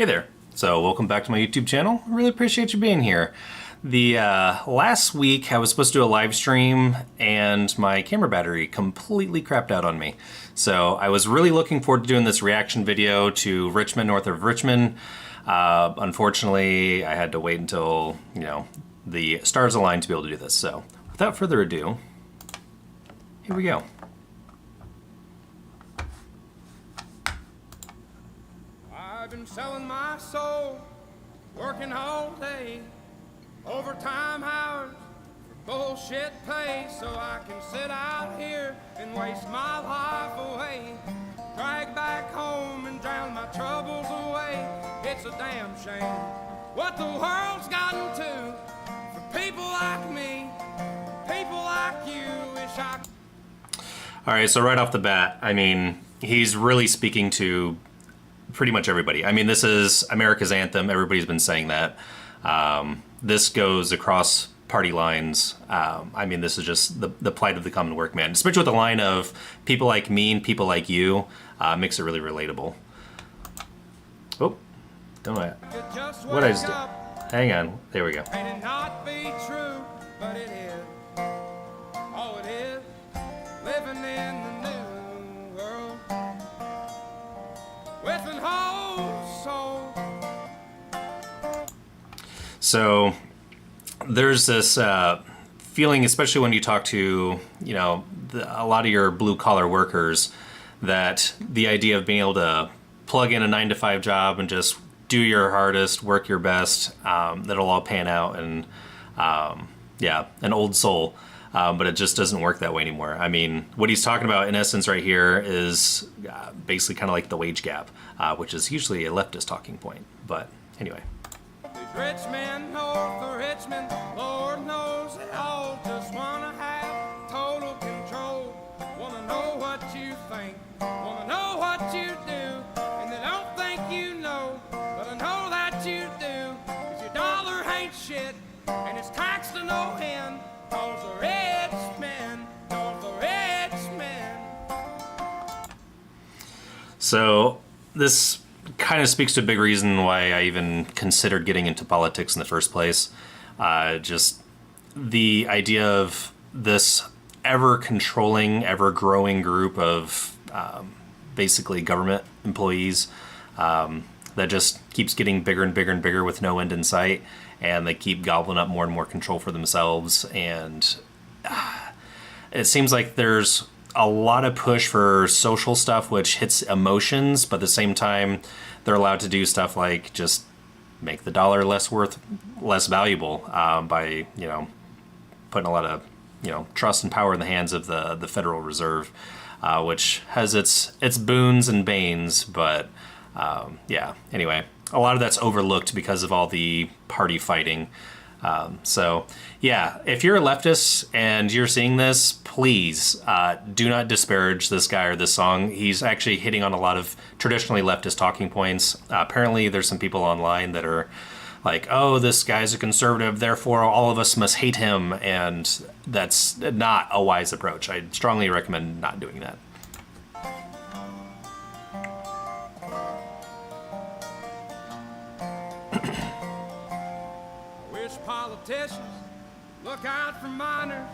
Hey there. So welcome back to my YouTube channel. I really appreciate you being here. The last week I was supposed to do a live stream and my camera battery completely crapped out on me. So I was really looking forward to doing this reaction video to Richmond, north of Richmond. Unfortunately, I had to wait until, the stars aligned to be able to do this. So without further ado, here we go. I've been selling my soul, working all day, overtime hours for bullshit pay, so I can sit out here and waste my life away, drag back home and drown my troubles away. It's a damn shame what the world's gotten to for people like me, people like you. Wish I... All right, so right off the bat, I mean, he's really speaking to pretty much everybody. I mean, this is America's anthem. Everybody's been saying that. This goes across party lines. I mean, this is just the plight of the common workman, especially with the line of people like me and people like you, makes it really relatable. Oh, don't know what I just did. Hang on, there we go. May it not be true, but it is. Oh, it is. Living in the new world with an whole soul. So there's this feeling, especially when you talk to, a lot of your blue collar workers, that the idea of being able to plug in a 9-to-5 job and just do your hardest, work your best, that'll all pan out, and yeah, an old soul. But it just doesn't work that way anymore. I mean, what he's talking about in essence right here is basically kind of like the wage gap, which is usually a leftist talking point. But anyway. These rich men north of Richmond, Lord knows they all just wanna have total control. Wanna know what you think, wanna know what you do, and they don't think you know, but I know that you do, 'cause your dollar ain't shit, and it's taxed to no end. Cause the rich men, cause the rich men. So this kind of speaks to a big reason why I even considered getting into politics in the first place. Just the idea of this ever-controlling, ever-growing group of basically government employees that just keeps getting bigger and bigger and bigger with no end in sight. And they keep gobbling up more and more control for themselves. And it seems like there's a lot of push for social stuff, which hits emotions, but at the same time, they're allowed to do stuff like just make the dollar less valuable by, putting a lot of, trust and power in the hands of the Federal Reserve, which has its boons and banes, but yeah, anyway. A lot of that's overlooked because of all the party fighting. So yeah, if you're a leftist and you're seeing this, please do not disparage this guy or this song. He's actually hitting on a lot of traditionally leftist talking points. Apparently there's some people online that are like, oh, this guy's a conservative, therefore all of us must hate him. And that's not a wise approach. I strongly recommend not doing that. Politicians look out for miners,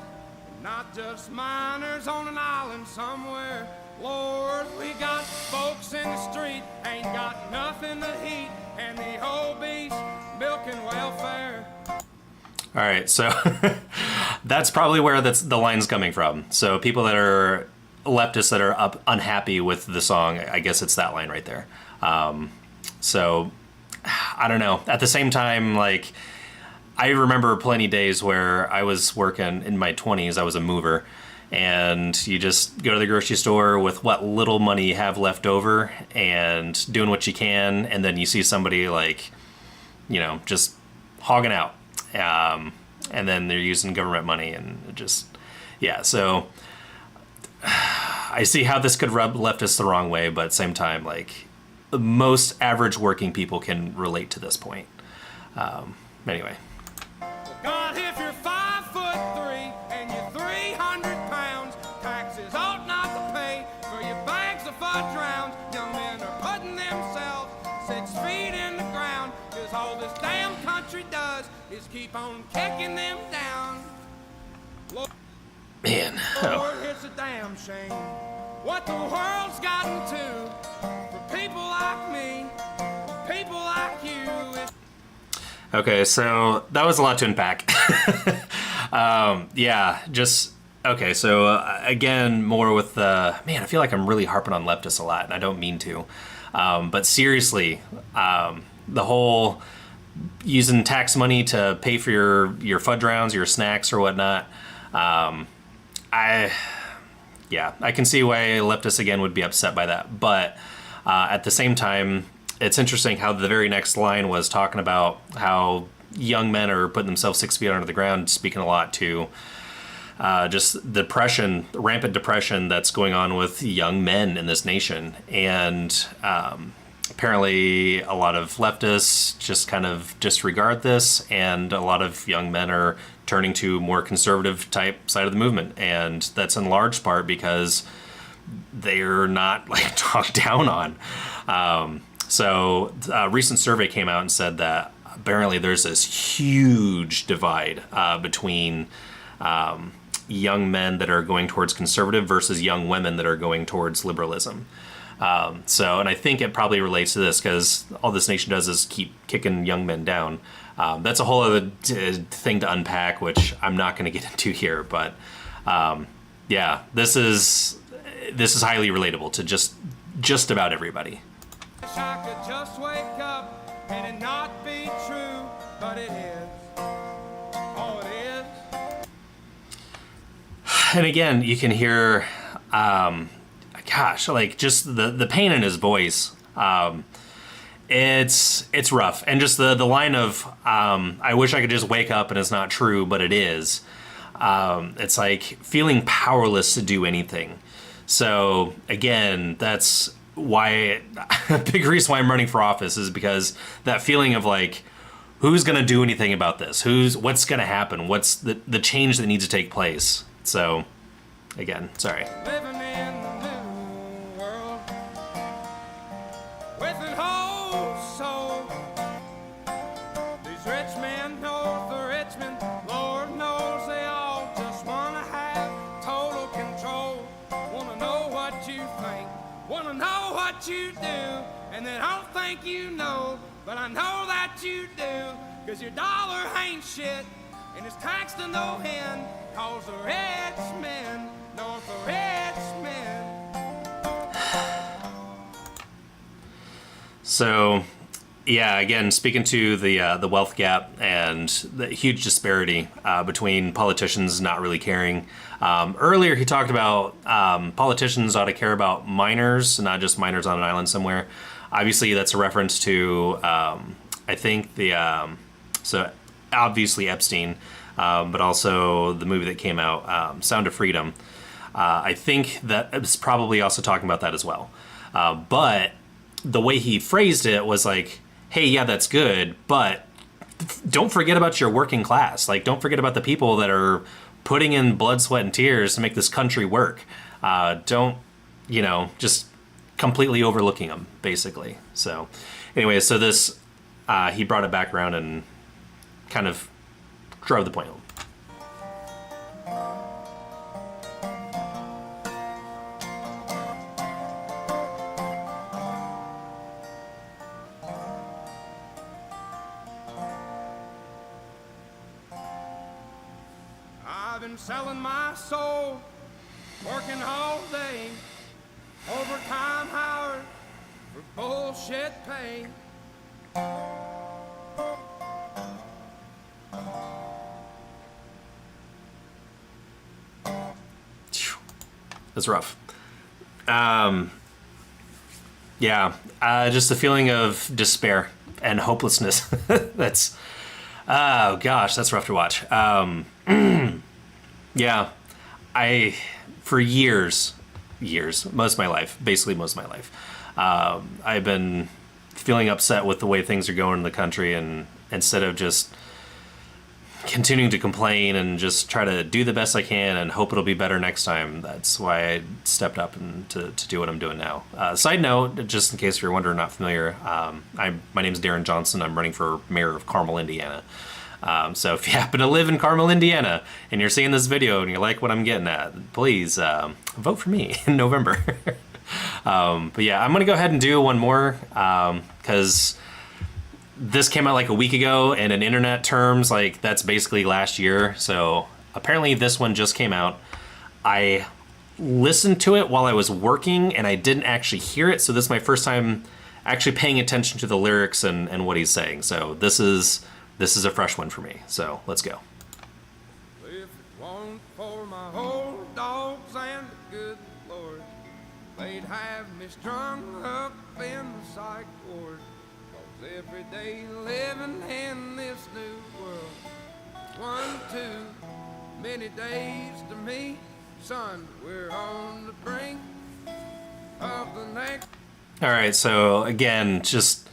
not just miners on an island somewhere. Lord, we got folks in the street, ain't got nothing to eat, and the obese milking welfare. All right, so that's probably where the line's coming from. So people that are leftists that are unhappy with the song, I guess it's that line right there. So I don't know. At the same time, like, I remember plenty of days where I was working in my 20s, I was a mover, and you just go to the grocery store with what little money you have left over and doing what you can, and then you see somebody like, just hogging out, and then they're using government money, and just, yeah, so I see how this could rub leftists the wrong way, but at the same time, like, most average working people can relate to this point. Anyway. God, if you're 5'3" and you're 300 pounds, taxes ought not to pay for your bags of fudge rounds. Young men are putting themselves 6 feet in the all this damn country does is keep on kicking them down. Man. Lord, it's a damn shame what the world's gotten to for people like me, people like you. Okay, so that was a lot to unpack. Yeah, just okay. So again, more with the man. I feel like I'm really harping on leftists a lot, and I don't mean to. But seriously, the whole using tax money to pay for your fudge rounds, your snacks or whatnot. I can see why leftists again would be upset by that. But at the same time, it's interesting how the very next line was talking about how young men are putting themselves 6 feet under the ground, speaking a lot to just depression, rampant depression that's going on with young men in this nation. And apparently a lot of leftists just kind of disregard this, and a lot of young men are turning to more conservative type side of the movement. And that's in large part because they're not like talked down on. So a recent survey came out and said that apparently there's this huge divide between young men that are going towards conservative versus young women that are going towards liberalism. And I think it probably relates to this because all this nation does is keep kicking young men down. That's a whole other thing to unpack, which I'm not going to get into here. But this is highly relatable to just about everybody. Wish I could just wake up and it not be true, but it is. Oh, it is. And again, you can hear, like just the pain in his voice. It's rough. And just the line of, I wish I could just wake up and it's not true, but it is. It's like feeling powerless to do anything. So again, that's why a big reason why I'm running for office is because that feeling of like, who's going to do anything about this? What's going to happen? What's the change that needs to take place? So again, sorry. Living in the new world with an whole soul. These rich men know the Richmond, Lord knows they all just want to have total control. Want to know what you think, want to know what you do, and they don't think you know, but I know that you do, cause your dollar ain't shit, and it's taxed to no end, cause the rich men know the rich men. So, yeah, again, speaking to the wealth gap and the huge disparity between politicians not really caring. Earlier, he talked about politicians ought to care about minors, not just minors on an island somewhere. Obviously, that's a reference to, I think, so obviously Epstein, but also the movie that came out, Sound of Freedom. I think that it's probably also talking about that as well. But the way he phrased it was like, hey, yeah, that's good, but don't forget about your working class. Like, don't forget about the people that are putting in blood, sweat, and tears to make this country work. Don't, just completely overlooking them, basically. So anyway, so this, he brought it back around and kind of drove the point home. I've been selling my soul, working all day, overtime hours for bullshit pay. That's rough. Just the feeling of despair and hopelessness. That's, oh gosh, that's rough to watch. For years, most of my life, I've been feeling upset with the way things are going in the country, and instead of just continuing to complain and just try to do the best I can and hope it'll be better next time. That's why I stepped up and to do what I'm doing now. Side note, just in case you're wondering, not familiar, my name's Darren Johnson. I'm running for mayor of Carmel, Indiana. So if you happen to live in Carmel, Indiana, and you're seeing this video and you like what I'm getting at, please vote for me in November. But yeah, I'm going to go ahead and do one more because this came out like a week ago, and in internet terms, like that's basically last year. So apparently this one just came out. I listened to it while I was working and I didn't actually hear it. So this is my first time actually paying attention to the lyrics and what he's saying. So this is a fresh one for me. So let's go. If it weren't for my old dogs and the good Lord, they'd have me strung up in the psych ward. 'Cause every day living in this new world, one too many days to me, son. We're on the brink of the next. All right, so again, just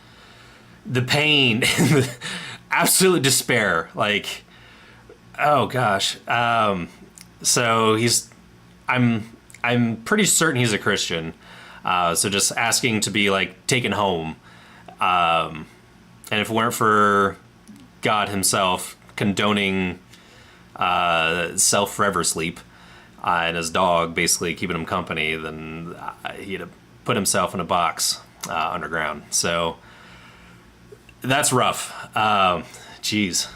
the pain and the absolute despair. Like, oh gosh. So I'm pretty certain he's a Christian. So just asking to be like taken home. And if it weren't for God himself condoning self-forever sleep and his dog basically keeping him company, then he'd have put himself in a box underground. So that's rough. Jeez.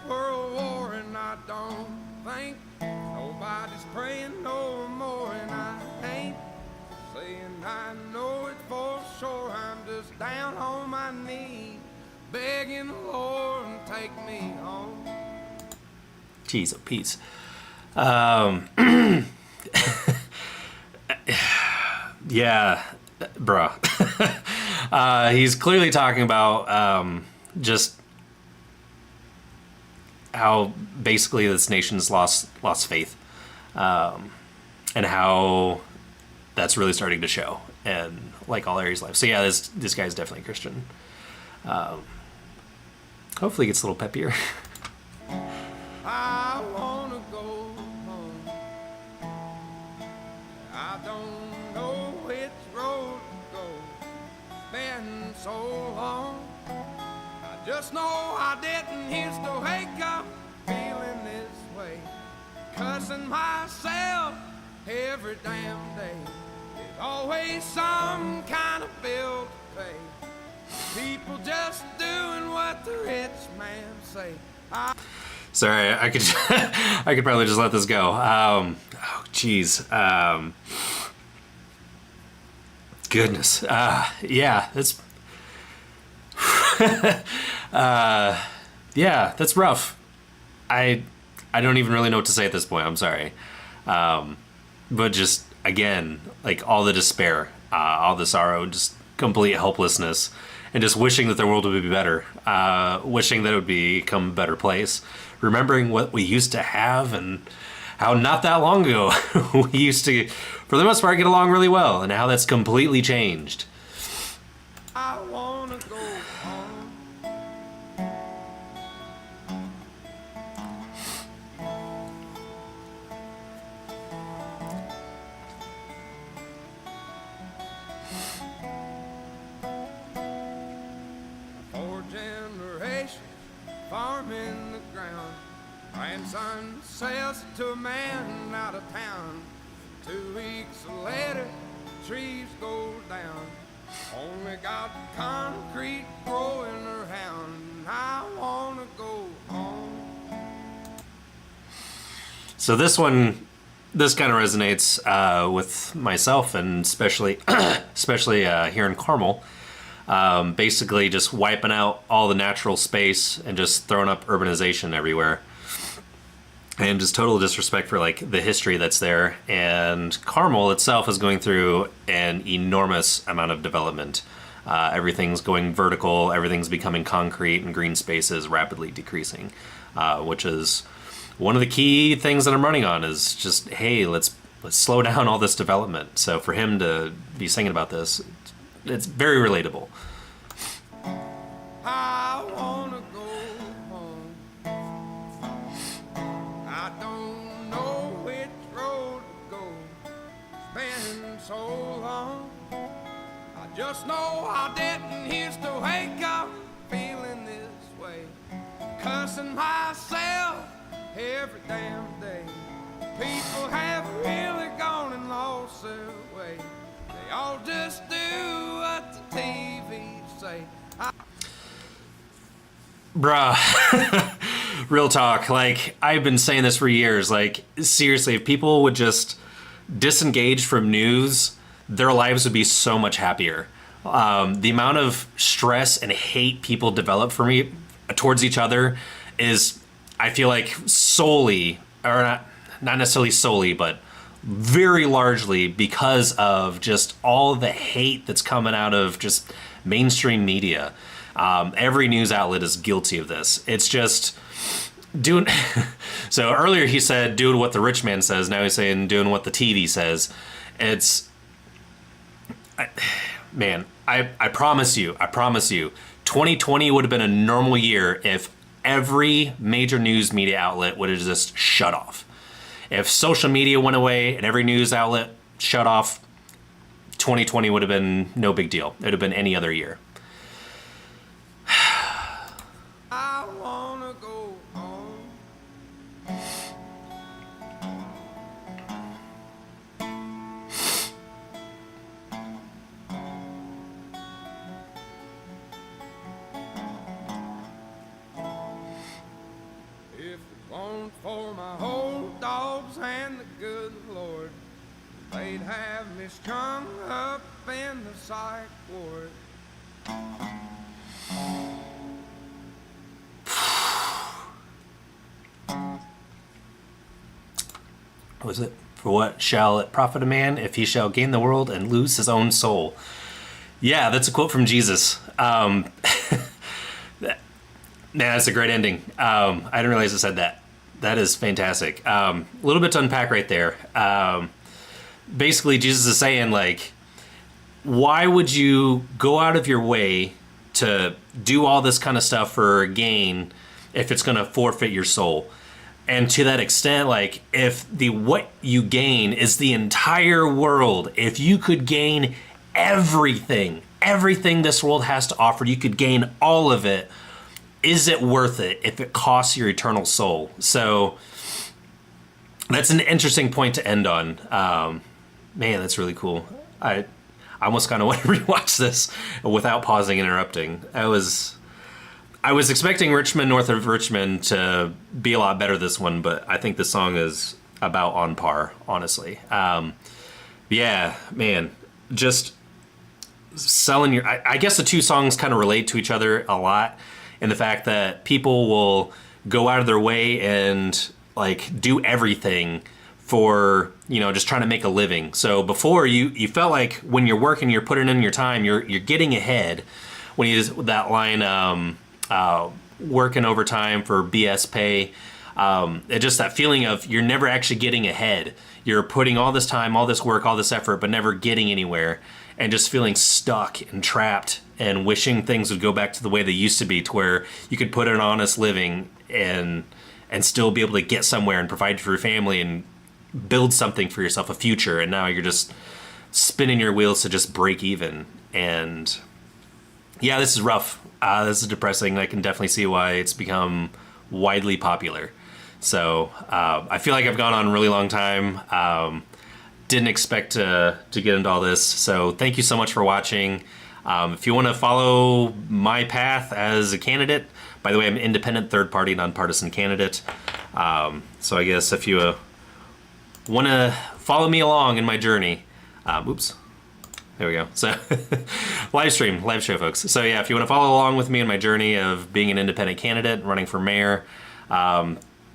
World war, and I don't think nobody's praying no more, and I ain't saying I know it for sure. I'm just down on my knees, begging the Lord and take me home. Jeez, oh peace. Yeah, bruh. He's clearly talking about just how basically this nation's lost faith, and how that's really starting to show in like all areas of life. So yeah, this guy's definitely Christian. Hopefully he gets a little peppier. I wanna go home. I don't know which road to go. Been so long. I just know I didn't used to wake up feeling this way. Cussing myself every damn day. There's always some kind of bill to pay. People just doing what the rich man say. Sorry, I could I could probably just let this go. Oh, jeez. Goodness. Yeah, that's. Yeah, that's rough. I don't even really know what to say at this point. I'm sorry. But just again, like all the despair, all the sorrow, just complete helplessness, and just wishing that the world would be better. Wishing that it would become a better place. Remembering what we used to have and how not that long ago we used to, for the most part, get along really well, and how that's completely changed. I wanna go home. Four generations farming the ground. Grandson sells it to a man out of town. 2 weeks later, trees go down. Only got concrete growing around. I wanna go home. So this kind of resonates with myself, and especially here in Carmel. Basically just wiping out all the natural space and just throwing up urbanization everywhere. And just total disrespect for like the history that's there. And Carmel itself is going through an enormous amount of development. Everything's going vertical, everything's becoming concrete, and green spaces rapidly decreasing, which is one of the key things that I'm running on. Is just, hey, let's slow down all this development. So for him to be singing about this, it's very relatable. I wanna go home. been so long. I just know I didn't used to wake up feeling this way, cussing myself every damn day. People have really gone and lost their way. They all just do what the TV say. Bruh. Real talk. Like, I've been saying this for years. Like, seriously, if people would just disengage from news, their lives would be so much happier. The amount of stress and hate people develop towards each other is, I feel like, solely, or not necessarily solely, but very largely because of just all the hate that's coming out of just mainstream media. Every news outlet is guilty of this. It's just doing. So earlier he said doing what the rich man says. Now he's saying doing what the TV says. It's, man, I promise you, 2020 would have been a normal year if every major news media outlet would have just shut off. If social media went away and every news outlet shut off, 2020 would have been no big deal. It would have been any other year. I wanna go home. If it weren't for my old dogs and the good Lord, they'd have me strung up in the psych ward. What was it? For what shall it profit a man if he shall gain the world and lose his own soul? Yeah, that's a quote from Jesus. Man, that's a great ending. I didn't realize it said that. That is fantastic. A little bit to unpack right there. Basically, Jesus is saying, like, why would you go out of your way to do all this kind of stuff for gain if it's going to forfeit your soul? And to that extent, like, if what you gain is the entire world, if you could gain everything this world has to offer, you could gain all of it, is it worth it if it costs your eternal soul? So that's an interesting point to end on. Man, that's really cool. I almost kind of want to rewatch this without pausing and interrupting. I was expecting Richmond, North of Richmond to be a lot better this one, but I think the song is about on par, honestly. Yeah, man, just selling your... I guess the two songs kind of relate to each other a lot in the fact that people will go out of their way and, like, do everything for, you know, just trying to make a living. So before, you felt like when you're working, you're putting in your time, you're getting ahead. When you use that line... working overtime for BS pay, it's just that feeling of you're never actually getting ahead. You're putting all this time, all this work, all this effort, but never getting anywhere, and just feeling stuck and trapped and wishing things would go back to the way they used to be, to where you could put an honest living and still be able to get somewhere and provide for your family and build something for yourself, a future. And now you're just spinning your wheels to just break even. And yeah, this is rough. This is depressing. I can definitely see why it's become widely popular. So I feel like I've gone on a really long time. Didn't expect to get into all this. So thank you so much for watching. If you want to follow my path as a candidate, by the way, I'm an independent, third-party, nonpartisan candidate. So I guess if you want to follow me along in my journey, oops. There we go. So live show, folks. So yeah, if you want to follow along with me in my journey of being an independent candidate, running for mayor,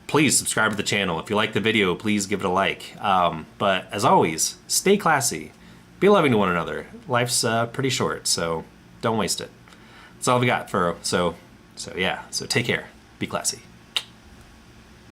please subscribe to the channel. If you like the video, please give it a like. But as always, stay classy. Be loving to one another. Life's pretty short, so don't waste it. That's all we got for, so yeah. So take care. Be classy.